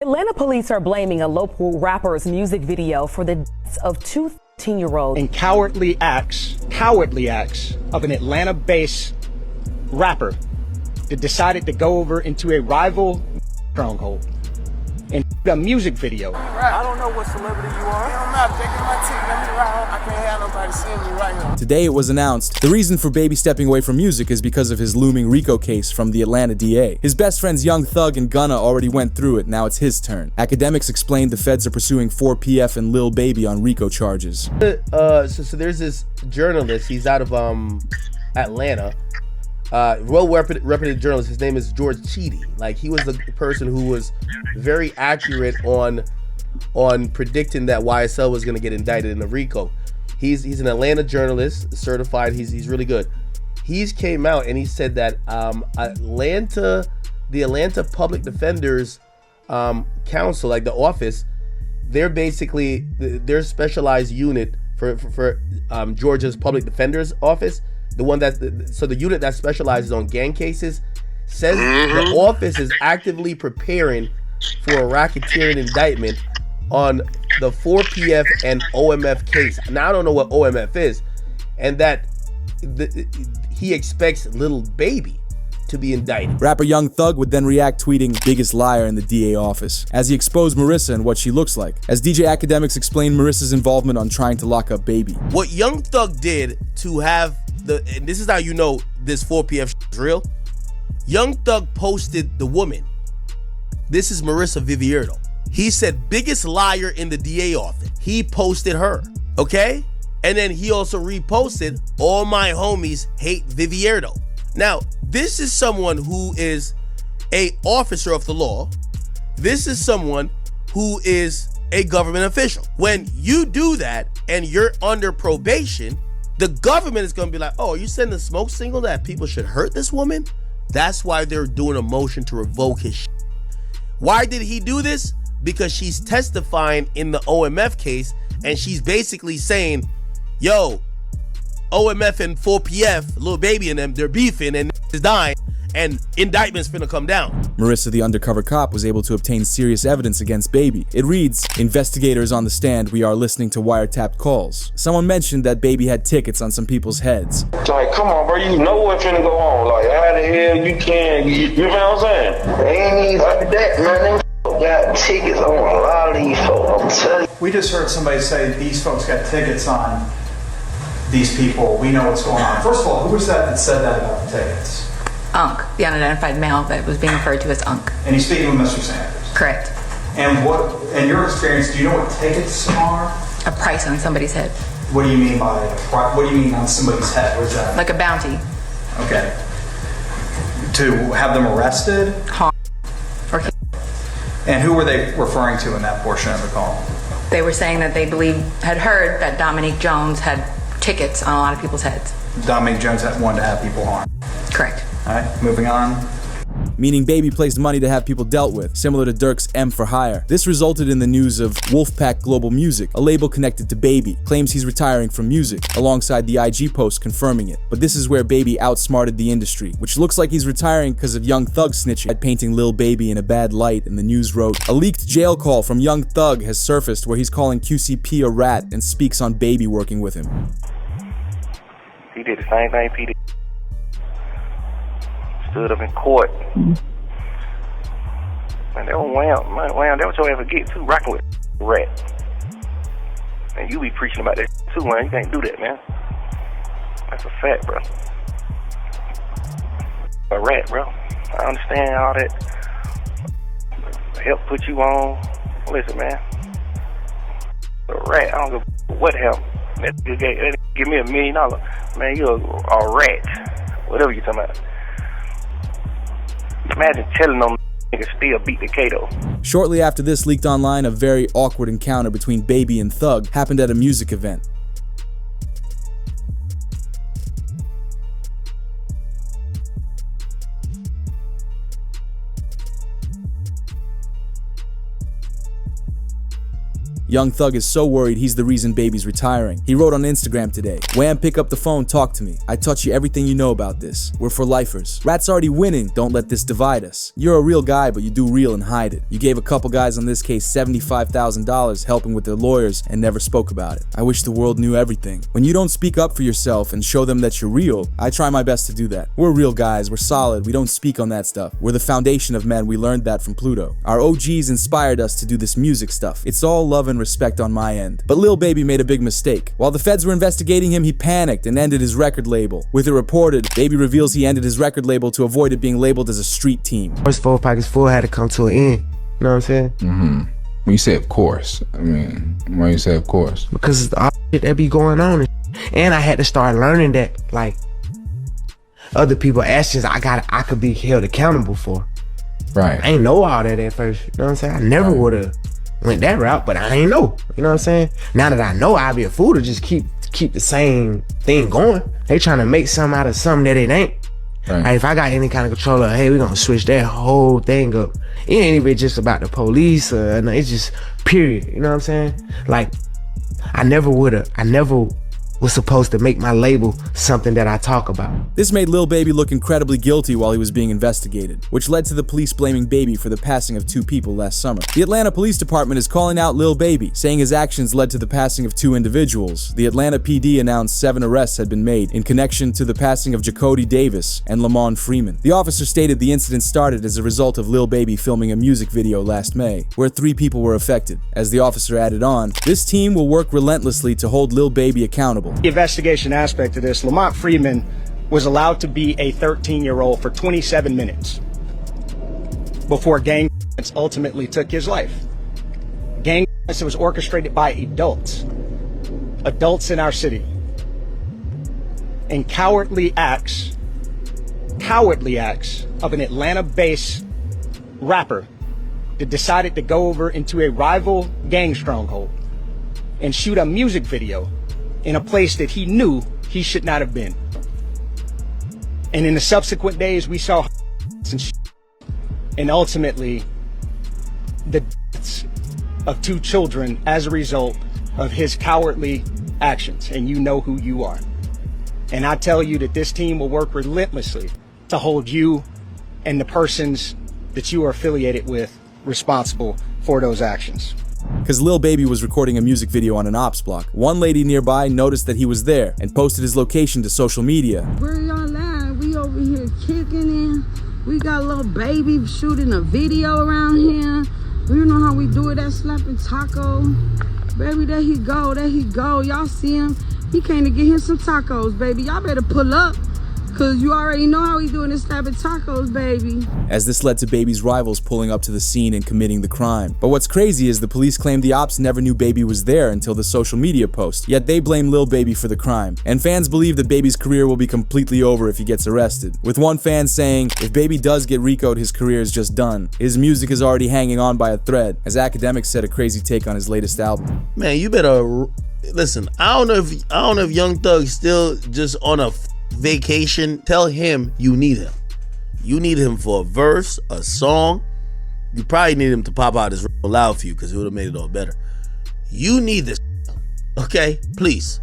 Atlanta police are blaming a local rapper's music video for the deaths of two 13-year-olds. And cowardly acts of an Atlanta-based rapper that decided to go over into a rival stronghold and a music video. I don't know what celebrity you are. It don't matter. They get my ticket. Let me ride home. I can't have nobody seeing me right now. Today it was announced the reason for Baby stepping away from music is because of his looming RICO case from the Atlanta DA. His best friends Young Thug and Gunna already went through it, now it's his turn. Academics explained the feds are pursuing 4PF and Lil Baby on RICO charges. So there's this journalist, he's out of Atlanta. Well-reputed journalist. His name is George Cheedy. Like, he was the person who was very accurate on predicting that YSL was going to get indicted in the RICO. He's an Atlanta journalist, certified. He's really good. He's came out and he said that the Atlanta Public Defenders Council, like the office, they're basically their specialized unit for Georgia's Public Defender's Office. The unit that specializes on gang cases says the office is actively preparing for a racketeering indictment on the 4PF and OMF case. Now I don't know what OMF is, and that he expects Lil Baby to be indicted. Rapper Young Thug would then react tweeting biggest liar in the DA office as he exposed Marissa and what she looks like. As DJ Academics explained Marissa's involvement on trying to lock up Baby. What Young Thug did to have and this is how you know this 4PF is real. Young Thug posted the woman. This is Marissa Vivierdo. He said biggest liar in the DA office. He posted her, okay? And then he also reposted all my homies hate Vivierdo. Now, this is someone who is a officer of the law. This is someone who is a government official. When you do that and you're under probation, the government is going to be like, oh, are you sending a smoke signal that people should hurt this woman? That's why they're doing a motion to revoke his shit. Why did he do this? Because she's testifying in the OMF case, and she's basically saying, yo, OMF and 4PF, Lil Baby and them, they're beefing and is dying, and indictment's finna come down. Marissa, the undercover cop, was able to obtain serious evidence against Baby. It reads, investigators on the stand, we are listening to wiretapped calls. Someone mentioned that Baby had tickets on some people's heads. Like, come on, bro, you know what's finna go on. Like, how the hell you can, you know what I'm saying? They ain't even like that, man. Them got tickets on a lot of these folks, I'm telling you. We just heard somebody say these folks got tickets on these people. We know what's going on. First of all, who was that said that about the tickets? Unc, the unidentified male that was being referred to as Unc. And he's speaking with Mr. Sanders? Correct. And what, in your experience, do you know what tickets are? A price on somebody's head. What do you mean by, what do you mean on somebody's head? What is that? Like a bounty. Okay. To have them arrested? Harm. Or and who were they referring to in that portion of the call? They were saying that they had heard that Dominique Jones had tickets on a lot of people's heads. Dominique Jones had wanted to have people harmed? Correct. All right, moving on. Meaning Baby placed money to have people dealt with, similar to Dirk's M for Hire. This resulted in the news of Wolfpack Global Music, a label connected to Baby, claims he's retiring from music, alongside the IG post confirming it. But this is where Baby outsmarted the industry, which looks like he's retiring because of Young Thug snitching at painting Lil Baby in a bad light, and the news wrote, a leaked jail call from Young Thug has surfaced where he's calling QCP a rat and speaks on Baby working with him. He did the same thing P did. Stood up in court. Man, they don't wham, they what you ever get too, rocking with rat. And you be preaching about that too, man. You can't do that, man. That's a fact, bro. A rat, bro. I understand all that. Help put you on. Listen, man. A rat, I don't give what help. That give me $1 million. Man, you're a rat. Whatever you talking about. Imagine telling them niggas still beat the Kato. Shortly after this leaked online, a very awkward encounter between Baby and Thug happened at a music event. Young Thug is so worried he's the reason Baby's retiring. He wrote on Instagram today, "Wham, pick up the phone, talk to me. I taught you everything you know about this. We're for lifers. Rat's already winning, don't let this divide us. You're a real guy, but you do real and hide it. You gave a couple guys on this case $75,000 helping with their lawyers and never spoke about it. I wish the world knew everything. When you don't speak up for yourself and show them that you're real, I try my best to do that. We're real guys, we're solid, we don't speak on that stuff. We're the foundation of men, we learned that from Pluto. Our OGs inspired us to do this music stuff. It's all love and respect on my end." But Lil Baby made a big mistake. While the feds were investigating him, he panicked and ended his record label. With it reported, Baby reveals he ended his record label to avoid it being labeled as a street team. First 4 Pockets Full had to come to an end. You know what I'm saying? When you say of course, I mean, why you say of course? Because it's all shit that be going on. And I had to start learning that, like, other people's actions I could be held accountable for. Right. I ain't know all that at first. You know what I'm saying? I never would have went that route, but I ain't know. You know what I'm saying? Now that I know, I'll be a fool to just keep the same thing going. They trying to make something out of something that it ain't. Right. Like, if I got any kind of control of, hey, we're gonna switch that whole thing up. It ain't even just about the police. It's just period. You know what I'm saying? Like, I never was supposed to make my label something that I talk about. This made Lil Baby look incredibly guilty while he was being investigated, which led to the police blaming Baby for the passing of 2 people last summer. The Atlanta Police Department is calling out Lil Baby, saying his actions led to the passing of 2 individuals. The Atlanta PD announced 7 arrests had been made in connection to the passing of Jacody Davis and Lamont Freeman. The officer stated the incident started as a result of Lil Baby filming a music video last May, where 3 people were affected. As the officer added on, this team will work relentlessly to hold Lil Baby accountable. The investigation aspect of this, Lamont Freeman was allowed to be a 13-year-old for 27 minutes before gang violence ultimately took his life. Gang violence was orchestrated by adults in our city, and cowardly acts of an Atlanta-based rapper that decided to go over into a rival gang stronghold and shoot a music video in a place that he knew he should not have been. And in the subsequent days, we saw and ultimately the deaths of 2 children as a result of his cowardly actions. And you know who you are. And I tell you that this team will work relentlessly to hold you and the persons that you are affiliated with responsible for those actions. Because Lil Baby was recording a music video on an ops block, one lady nearby noticed that he was there and posted his location to social media. Where y'all at? We over here kicking in. We got Lil Baby shooting a video around here. You know how we do it, that slapping taco. Baby, there he go, there he go. Y'all see him? He came to get him some tacos, baby. Y'all better pull up. Cause you already know how he doing this slapping tacos, baby. As this led to Baby's rivals pulling up to the scene and committing the crime. But what's crazy is the police claimed the ops never knew Baby was there until the social media post, yet they blame Lil Baby for the crime. And fans believe that Baby's career will be completely over if he gets arrested, with one fan saying, if Baby does get RICO'd, his career is just done. His music is already hanging on by a thread, as academics said a crazy take on his latest album. Man, you better listen. I don't know if Young Thug's still just on a vacation. Tell him you need him. You need him for a verse, a song. You probably need him to pop out his loud for you because it would have made it all better. You need this, okay? Please.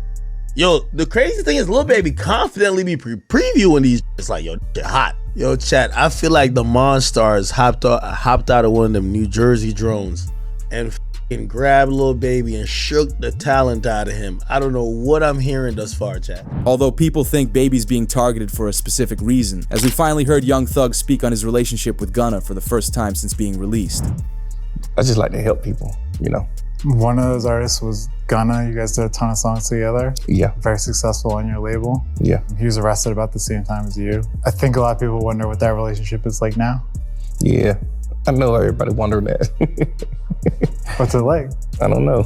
Yo, the crazy thing is Lil Baby confidently be previewing these. It's like, yo, they're hot. Yo, chat, I feel like the Monstars hopped out of one of them New Jersey drones and grabbed Lil Baby and shook the talent out of him. I don't know what I'm hearing thus far, chat. Although people think Baby's being targeted for a specific reason, as we finally heard Young Thug speak on his relationship with Gunna for the first time since being released. I just like to help people, you know. One of those artists was Gunna. You guys did a ton of songs together. Yeah. Very successful on your label. Yeah. He was arrested about the same time as you. I think a lot of people wonder what that relationship is like now. Yeah. I know everybody wondering that. What's it like? I don't know.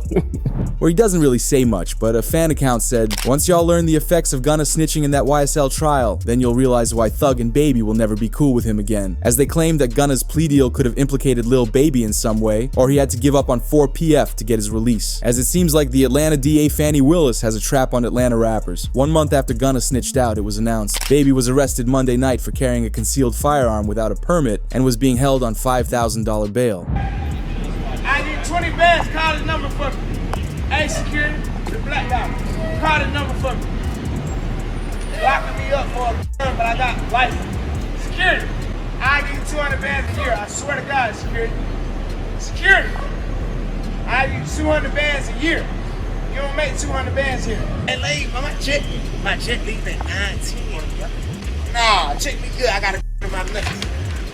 Where he doesn't really say much, but a fan account said, once y'all learn the effects of Gunna snitching in that YSL trial, then you'll realize why Thug and Baby will never be cool with him again. As they claimed that Gunna's plea deal could have implicated Lil Baby in some way, or he had to give up on 4 PF to get his release. As it seems like the Atlanta DA Fannie Willis has a trap on Atlanta rappers. 1 month after Gunna snitched out, it was announced Baby was arrested Monday night for carrying a concealed firearm without a permit and was being held on $5,000 bail. I get 20 bands, call his number for me. Hey, security, the black guy, call his number for me. They locking me up for a gun, but I got license. Security, I give you 200 bands a year. I swear to God, security. Security, I give you 200 bands a year. You don't make 200 bands here. Hey, lady, my check leave at 9:10. Nah, check me good. I got a in my nut.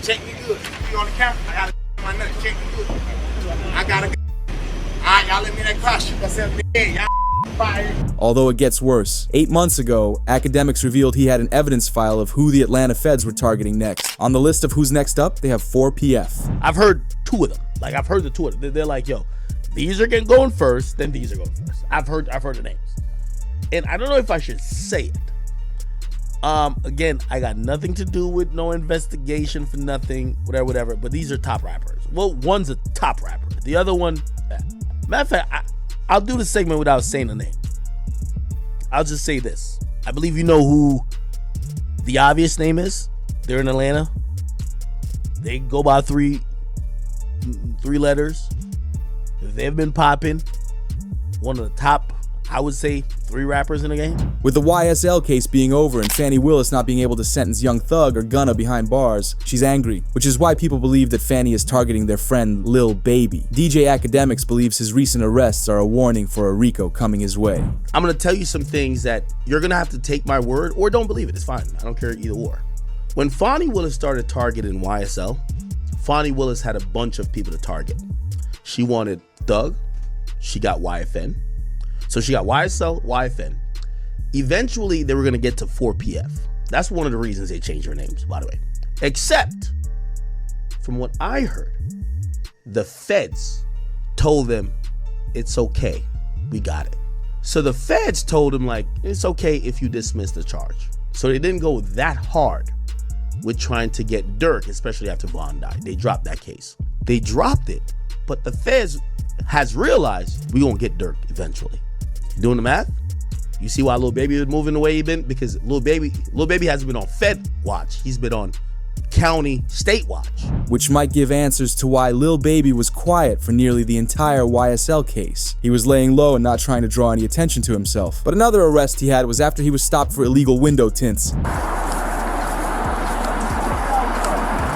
Check me good. You on the counter? I got a in my nut. Check me good. I got a. All right, y'all let me in that car. Shoot myself dead. Y'all fire. Although it gets worse, 8 months ago, academics revealed he had an evidence file of who the Atlanta feds were targeting next. On the list of who's next up, they have 4 PF. I've heard 2 of them. Like, I've heard the 2 of them. They're like, yo, these are going first, then these are going first. I've heard the names. And I don't know if I should say it. Again, I got nothing to do with no investigation for nothing, whatever. But these are top rappers. Well, one's a top rapper. The other one, matter of fact, I'll do the segment without saying the name. I'll just say this. I believe you know who the obvious name is. They're in Atlanta. They go by three letters. They've been popping. One of the top, I would say, 3 rappers in the game. With the YSL case being over and Fannie Willis not being able to sentence Young Thug or Gunna behind bars, she's angry, which is why people believe that Fannie is targeting their friend Lil Baby. DJ Academics believes his recent arrests are a warning for a RICO coming his way. I'm gonna tell you some things that you're gonna have to take my word or don't believe it. It's fine. I don't care either or. When Fannie Willis started targeting YSL, Fannie Willis had a bunch of people to target. She wanted Thug. She got YFN. So she got YSL, YFN. Eventually, they were going to get to 4PF. That's one of the reasons they changed their names, by the way. Except, from what I heard, the feds told them, it's okay. We got it. So the feds told him, like, it's okay if you dismiss the charge. So they didn't go that hard with trying to get Dirk, especially after Von died. They dropped that case. They dropped it. But the feds has realized we gonna get Dirk eventually. Doing the math? You see why Lil Baby is moving the way he been? Because Lil Baby hasn't been on Fed watch. He's been on county state watch. Which might give answers to why Lil Baby was quiet for nearly the entire YSL case. He was laying low and not trying to draw any attention to himself. But another arrest he had was after he was stopped for illegal window tints.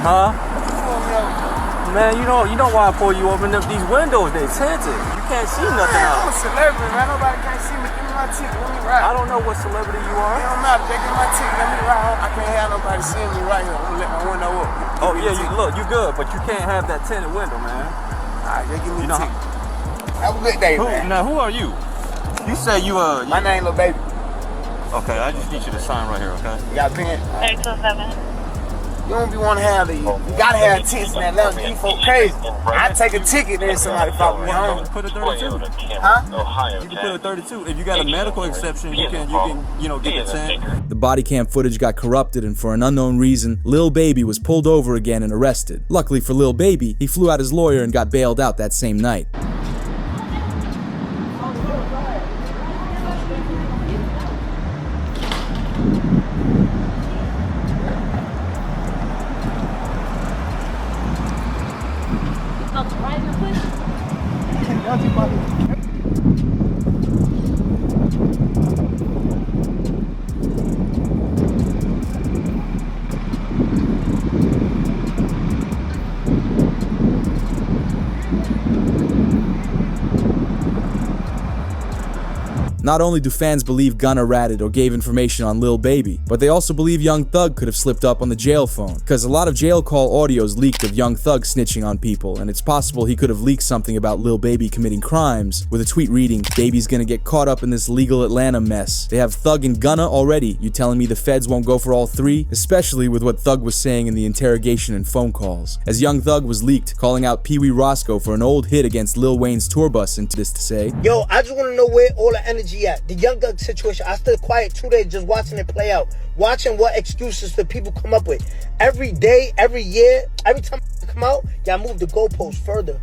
Huh? Man, you know why I pull you over? These windows, they tinted. You can't see nothing out. I'm a celebrity, man. Nobody can't see me. Give me my ticket. Let me ride. I don't know what celebrity you are. It don't matter. They give me my ticket. Let me ride home. I can't have nobody seeing me right here. I'm gonna let my window up. Oh, yeah, you good, but you can't have that tinted window, man. All right, they give me the ticket. Have a good day, man. Now, who are you? You say you, My name Lil Baby. Okay, I just need you to sign right here, okay? You got a pen? 827. You don't be want to have these. You gotta have tickets in Atlanta. These folk crazy. I take a ticket, then somebody follow me home. Put a 32. Huh? You can put a 32. If you got a medical exception, you can get the 10. The body cam footage got corrupted, and for an unknown reason, Lil Baby was pulled over again and arrested. Luckily for Lil Baby, he flew out his lawyer and got bailed out that same night. Not only do fans believe Gunna ratted or gave information on Lil Baby, but they also believe Young Thug could have slipped up on the jail phone, because a lot of jail call audios leaked of Young Thug snitching on people, and it's possible he could have leaked something about Lil Baby committing crimes, with a tweet reading, "Baby's gonna get caught up in this legal Atlanta mess. They have Thug and Gunna already. You telling me the feds won't go for all 3? Especially with what Thug was saying in the interrogation and phone calls." As Young Thug was leaked, calling out Pee Wee Roscoe for an old hit against Lil Wayne's tour bus, and this to say, "Yo, I just want to know where all the energy at. The Young Thug situation, I stood quiet 2 days just watching it play out. Watching what excuses the people come up with. Every day, every year, every time I come out, y'all move the goalposts further.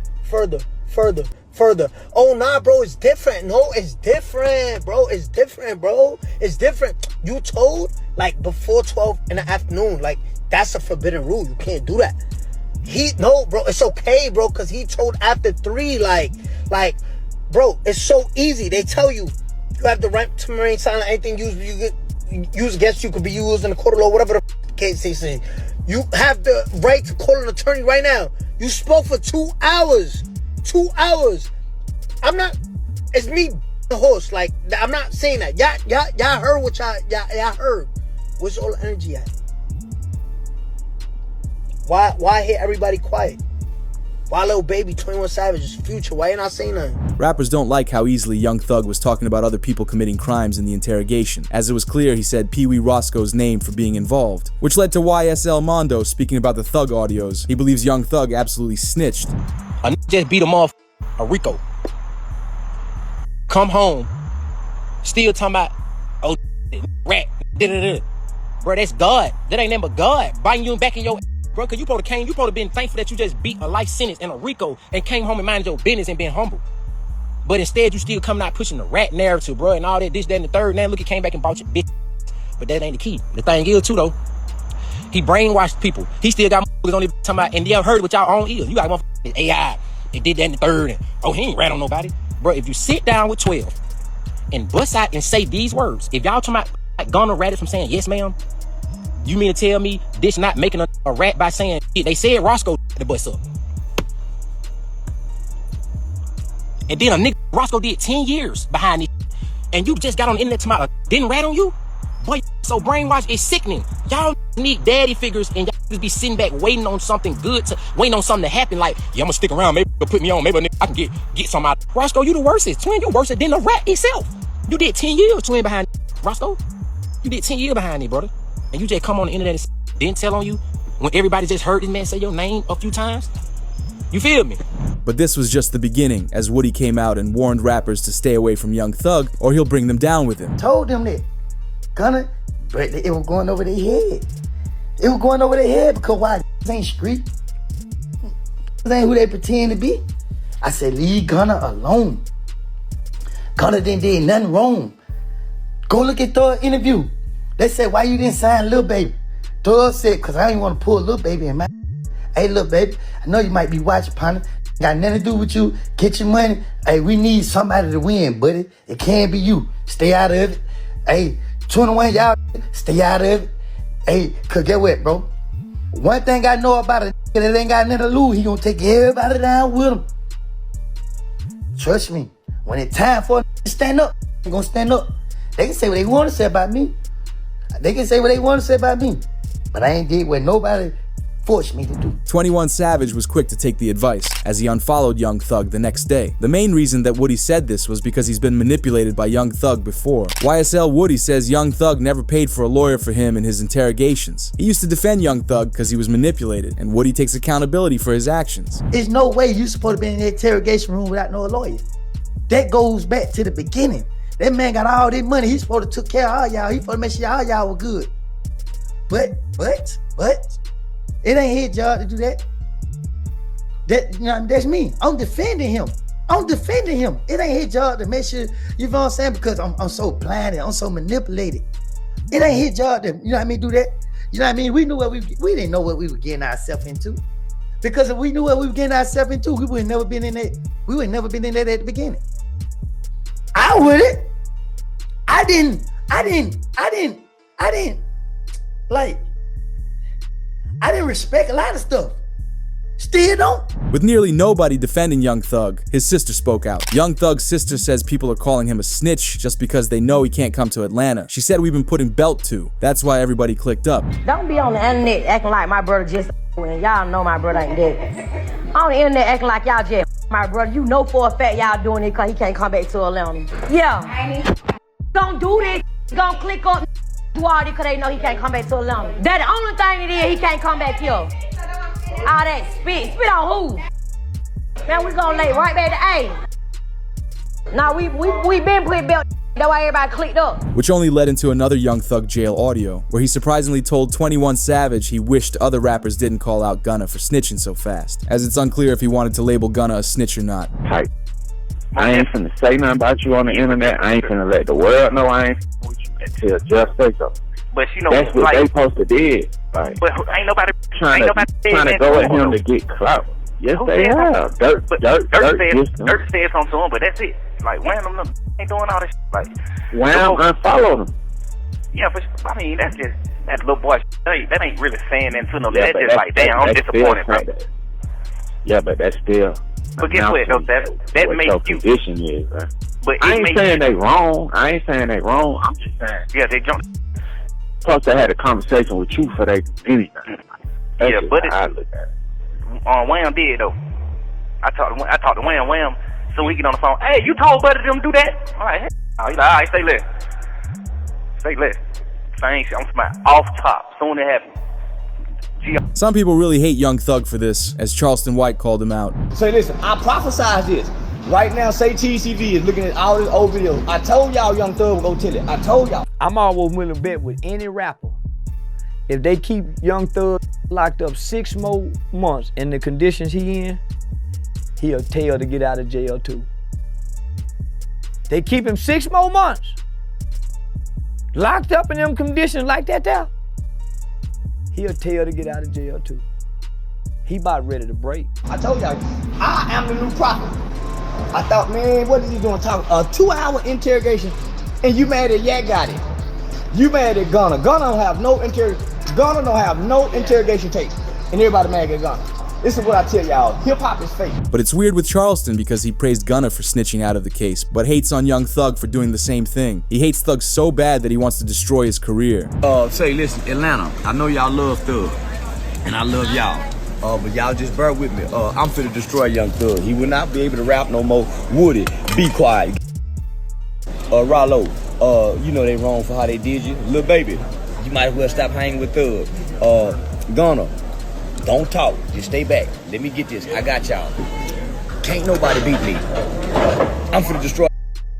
Oh, nah, bro, it's different. No, it's different, bro. It's different. You told, like, before 12 in the afternoon. Like, that's a forbidden rule. You can't do that. No, bro, it's okay, bro, because he told after 3, like, bro, it's so easy. They tell you have the right to remain silent. Anything used against you could be used in the court of law, whatever the case they say. You have the right to call an attorney right now. You spoke for 2 hours. 2 hours. It's me, the horse. Like, I'm not saying that. Y'all heard what y'all heard. Where's all the energy at? Why hear everybody quiet? Why Lil Baby, 21 Savage's Future? Why you not saying nothing? Rappers don't like how easily Young Thug was talking about other people committing crimes in the interrogation, as it was clear he said Pee Wee Roscoe's name for being involved, which led to YSL Mondo speaking about the Thug audios. He believes Young Thug absolutely snitched. I just beat him off a RICO. Come home, still talking about, oh, rat, da-da-da. Bro, that's God. That ain't nothing but God biting you back in your bro, cause you probably been thankful that you just beat a life sentence in a RICO and came home and minded your business and been humble. But instead, you still coming out pushing the rat narrative, bro, and all that, this, that, and the third. Now look, he came back and bought your bitch. But that ain't the key. The thing is, too, though, he brainwashed people. He still got motherfuckers on there talking about, and y'all heard it with y'all own ears. You got motherfuckers AI, they did that in the third, and oh, he ain't rat on nobody. Bro, if you sit down with 12 and bust out and say these words, if y'all talking about like, Gunna ratted from saying yes, ma'am, you mean to tell me this not making a rat by saying they said Roscoe the bus up? And then a nigga Roscoe did 10 years behind this, and you just got on the internet tomorrow didn't rat on you? Boy, so brainwash is sickening. Y'all need daddy figures, and y'all just be sitting back waiting on something good, waiting on something to happen. Like, yeah, I'm gonna stick around. Maybe they'll put me on. Maybe I can get some out. Roscoe, you the worstest. Twin, you worse than the rat itself. You did 10 years, twin, behind Roscoe. You did 10 years behind it, brother. And you just come on the internet and didn't tell on you when everybody just heard this man say your name a few times? You feel me? But this was just the beginning, as Woody came out and warned rappers to stay away from Young Thug or he'll bring them down with him. Told them that Gunna, but it was going over their head. It was going over their head because why? This ain't street. This ain't who they pretend to be. I said, leave Gunna alone. Gunna didn't do nothing wrong. Go look at Thug's interview. They said, why you didn't sign Lil Baby? Thug said, because I didn't want to pull Lil Baby in my. Hey, Lil Baby, I know you might be watching, partner. Got nothing to do with you. Get your money. Hey, we need somebody to win, buddy. It can't be you. Stay out of it. Hey, 21, y'all, stay out of it. Hey, cause get what, bro? One thing I know about it, that ain't got nothing to lose. He gonna take everybody down with him. Trust me. When it's time for to stand up, they gonna stand up. They can say what they want to say about me. They can say what they want to say about me. But I ain't did what nobody forced me to do. 21 Savage was quick to take the advice, as he unfollowed Young Thug the next day. The main reason that Woody said this was because he's been manipulated by Young Thug before. YSL Woody says Young Thug never paid for a lawyer for him in his interrogations. He used to defend Young Thug because he was manipulated, and Woody takes accountability for his actions. There's no way you supposed to be in the interrogation room without no lawyer. That goes back to the beginning. That man got all this money. He's supposed to take care of all y'all. He's supposed to make sure all y'all were good. But, it ain't his job to do that. That's me. I'm defending him. It ain't his job to make sure, you know what I'm saying? Because I'm so blinded, I'm so manipulated. It ain't his job to, you know what I mean, do that. You know what I mean? We knew what we didn't know what we were getting ourselves into. Because if we knew what we were getting ourselves into, we would have never been in that. We would have never been in that at the beginning. I wouldn't. I didn't respect a lot of stuff. Still don't. With nearly nobody defending Young Thug, his sister spoke out. Young Thug's sister says people are calling him a snitch just because they know he can't come to Atlanta. She said we've been putting belt to. That's why everybody clicked up. Don't be on the internet acting like my brother just when y'all know my brother ain't dead. On the internet acting like y'all just my brother. You know for a fact y'all doing it because he can't come back to Atlanta. Yeah. Don't do this. Don't click up. Do all this because they know he can't come back to Atlanta. That the only thing it is, he can't come back here. All that spit on who? Man, we gonna lay right back to A. Now we been putting belt. That's why everybody clicked up. Which only led into another Young Thug jail audio, where he surprisingly told 21 Savage he wished other rappers didn't call out Gunna for snitching so fast, as it's unclear if he wanted to label Gunna a snitch or not. Type. I ain't finna say nothing about you on the internet. I ain't finna let the world know I ain't with you until just say so. But you know, that's what like, they supposed to did. Like, but ain't nobody trying to go at him to get clout. Yes, they have. Dirt said something to him, but that's it. Like, Wham them ain't doing all this shit. Like, Wham unfollowed him. Yeah, but I mean, that's just that little boy. That ain't really saying that to no. Yeah, that's just like, damn, I'm disappointed, bro. Yeah, but that's still. But guess what? That makes your you. Condition is, man. But I ain't saying they wrong. I'm just saying they jumped. Plus, they had a conversation with you for they anything. Yeah, but I look at it. Wham did though. I talked to Wham. So we get on the phone. Hey, you told Buddy them do that? All right, he's like, all right, stay lit. Thanks. I'm smiling off top. Soon it happens. Some people really hate Young Thug for this, as Charleston White called him out. Say, listen, I prophesied this. Right now, say TCV is looking at all these old videos. I told y'all Young Thug will go tell it. I told y'all. I'm always willing to bet with any rapper. If they keep Young Thug locked up 6 more months in the conditions he in, he'll tell to get out of jail too. They keep him 6 more months, locked up in them conditions like that there, he'll tell to get out of jail too. He about ready to break. I told y'all, I am the new prophet. I thought, man, what is he doing talking? A 2-hour interrogation, and you mad at Yak got it. You mad at Gunna. Gunna don't have no interrogation tape, and everybody mad at Gunna. This is what I tell y'all, hip-hop is fake. But it's weird with Charleston because he praised Gunna for snitching out of the case, but hates on Young Thug for doing the same thing. He hates Thug so bad that he wants to destroy his career. Say, listen, Atlanta, I know y'all love Thug, and I love y'all. But y'all just bear with me. I'm finna destroy Young Thug. He will not be able to rap no more. Woody, be quiet. Rollo, you know they wrong for how they did you. Lil Baby, you might as well stop hanging with Thug. Gunna, don't talk. Just stay back. Let me get this. I got y'all. Can't nobody beat me. I'm finna destroy.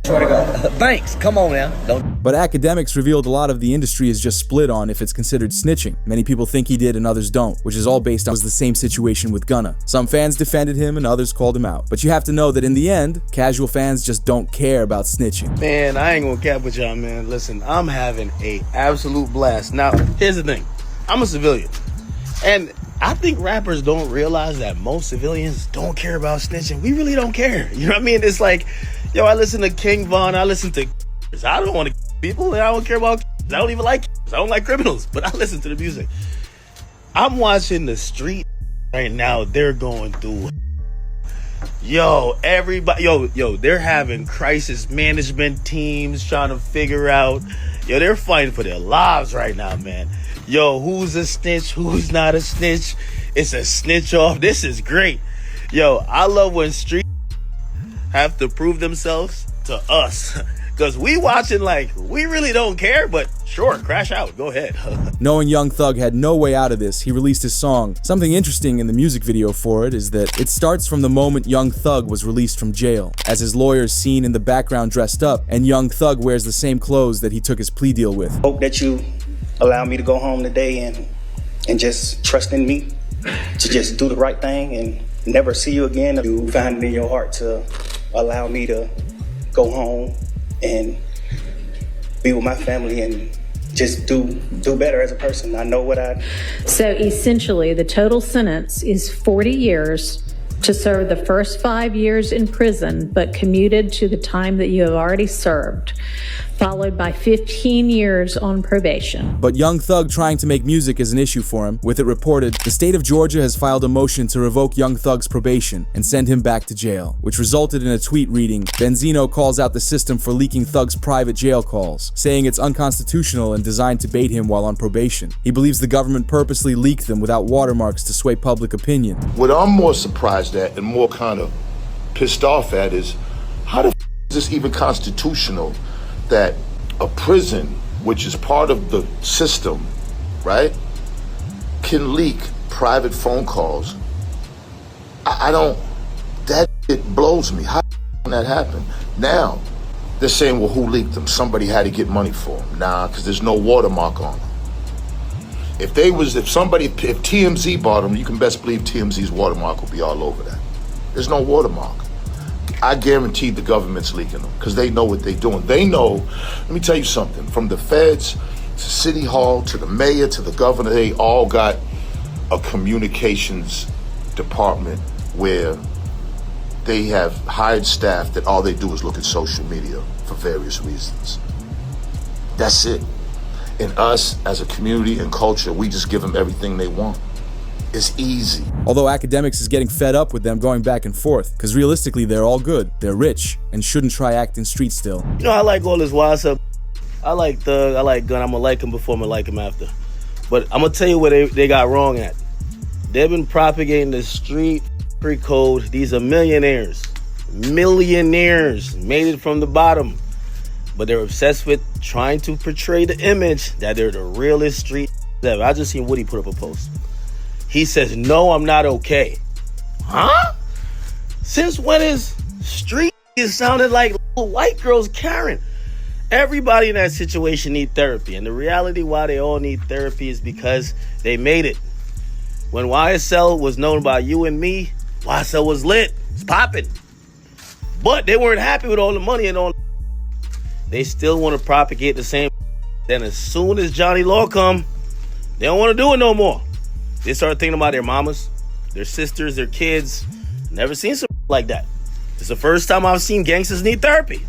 Swear to God. Thanks. Come on now. Don't. But academics revealed a lot of the industry is just split on if it's considered snitching. Many people think he did and others don't, which is all based on the same situation with Gunna. Some fans defended him and others called him out. But you have to know that in the end, casual fans just don't care about snitching. Man, I ain't gonna cap with y'all, man. Listen, I'm having a absolute blast. Now, here's the thing. I'm a civilian. And I think rappers don't realize that most civilians don't care about snitching. We really don't care. You know what I mean? It's like, yo, I listen to King Von, I listen to I don't want to people, and I don't care about I don't even like I don't like criminals, but I listen to the music. I'm watching the street right now. They're going through everybody, they're having crisis management teams trying to figure out, they're fighting for their lives right now, man. Who's a snitch? Who's not a snitch? It's a snitch off. This is great. I love when street have to prove themselves to us. Because we watching like, we really don't care, but sure, crash out. Go ahead. Knowing Young Thug had no way out of this, he released his song. Something interesting in the music video for it is that it starts from the moment Young Thug was released from jail, as his lawyer is seen in the background dressed up, and Young Thug wears the same clothes that he took his plea deal with. Hope that you allow me to go home today and just trust in me to just do the right thing and never see you again. You find it in your heart to allow me to go home and be with my family and just do better as a person. I know what I... So essentially, the total sentence is 40 years to serve the first 5 years in prison, but commuted to the time that you have already served, followed by 15 years on probation. But Young Thug trying to make music is an issue for him. With it reported, the state of Georgia has filed a motion to revoke Young Thug's probation and send him back to jail, which resulted in a tweet reading, Benzino calls out the system for leaking Thug's private jail calls, saying it's unconstitutional and designed to bait him while on probation. He believes the government purposely leaked them without watermarks to sway public opinion. What I'm more surprised at and more kind of pissed off at is, how the f is this even constitutional that a prison, which is part of the system, right, can leak private phone calls? It blows me. How can that happen? Now, they're saying, well, who leaked them? Somebody had to get money for them. Nah, because there's no watermark on them. If TMZ bought them, you can best believe TMZ's watermark will be all over that. There's no watermark. I guarantee the government's leaking them because they know what they're doing. They know, let me tell you something, from the feds to City Hall, to the mayor, to the governor, they all got a communications department where they have hired staff that all they do is look at social media for various reasons. That's it. And us, as a community and culture, we just give them everything they want. It's easy. Although academics is getting fed up with them going back and forth, because realistically they're all good, they're rich, and shouldn't try acting street still. You know, I like all this wild stuff. I like Thug, I like Gun, I'm gonna like him before I'm gonna like him after. But I'm gonna tell you where they got wrong at. They've been propagating the street free code. These are millionaires. Millionaires made it from the bottom. But they're obsessed with trying to portray the image that they're the realest street ever. I just seen Woody put up a post. He says, no, I'm not okay. Huh? Since when is street is sounded like little white girls Karen? Everybody in that situation need therapy. And the reality why they all need therapy is because they made it. When YSL was known by you and me, YSL was lit. It's popping. But they weren't happy with all the money and all. They still want to propagate the same. Then as soon as Johnny Law come, they don't want to do it no more. They start thinking about their mamas, their sisters, their kids. Never seen something like that. It's the first time I've seen gangsters need therapy.